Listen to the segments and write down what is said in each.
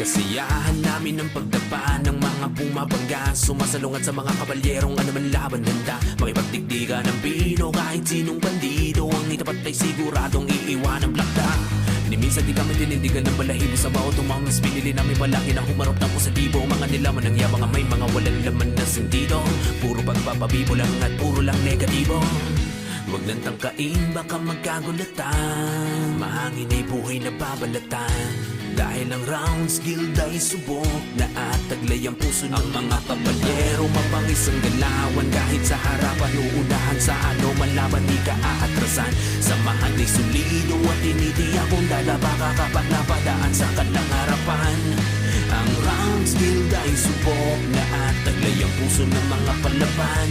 Kasiyahan namin ang pagdapa ng mga bumabangga, sumasalungat sa mga kabalyerong anuman laban handa. Makipagdigdigan ng bino kahit sinong bandido, ang itapat ay siguradong iiwan ang plakda. Minsan di kami tinindigan ng balahibo sa bawat umangas. Pinili namin palagi na humarap na positibo. Mga nilaman ng yabang may mga walang laman na sentido. Puro pagpapabibo lang at puro lang negatibo. Huwag nang tangkain, baka magkagulatan. Mahangin ay buhay na babalatan. Dahil ang Rounds Guild ay subok na at taglay ang puso ng mga kabalyero. Mapangis ang galawan kahit sa harapan. Uunahan sa ano man laban, di ka aatrasan. Samahan ay solido at tinitiyak kung dadaba ka kapag napadaan sa kanilang harapan. Ang Rounds Guild ay subok na at taglay ang puso ng mga palaban.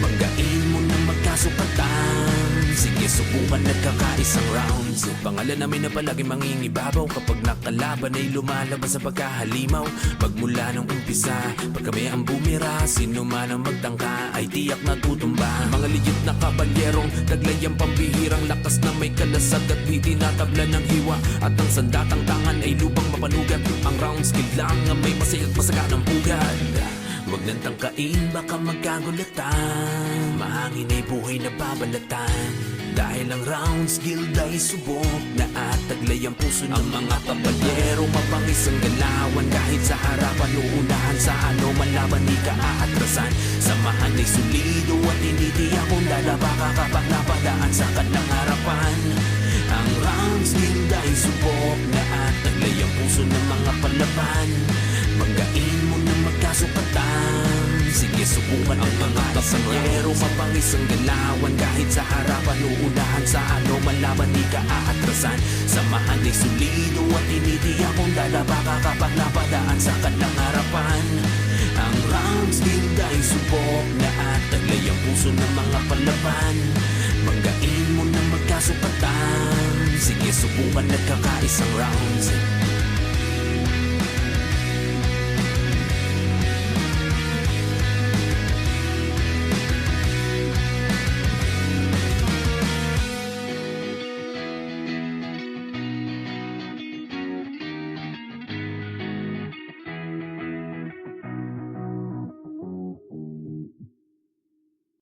Banggain mo na magkasukatan. Sige, subukan nagkakaisang rounds. Pangalan namin na palagi mangingibabaw kapag nakalaban ay lumalabas sa pagkahalimaw. Pagmula ng umpisa, pag kami ang bumira, sino man ang magtangka ay tiyak na tutumba. Mga legit na kabalyerong taglay ang pambihirang lakas na may kalasag at di tinatabla ng hiwa. At ang sandatang tangan ay lubang mapanugat. Ang Rounds Guild lang ang may masaya't masaganang pugad. Huwag nang tangkain, baka magkagulatan. Mahangin ay buhay na babalatan. Dahil ang Rounds Guild ay subok na at taglay ang puso ng mga kabalyero. Mapangis ang galawan kahit sa harapan. Uunahan sa ano man laban, di ka aatrasan. Samahan ay solido at tinitiyak kung dadaba ka kapag napadaan sa kanilang harapan. Ang Rounds Guild ay subok na at taglay ang puso ng mga palaban. Banggain mo na magkasukatan. Sige, subukan ang mga kabalyero. Mapangis ang galawan kahit sa harapan. Uunahan sa ano man laban, di ka aatrasan. Samahan ay solido at tinitiyak kung dadaba ka kapag napadaan sa kanilang harapan. Ang Rounds Guild ay subok na at taglay ang puso ng mga palaban. Banggain mo na magkasukatan. Sige, subukan nagkakaisang rounds.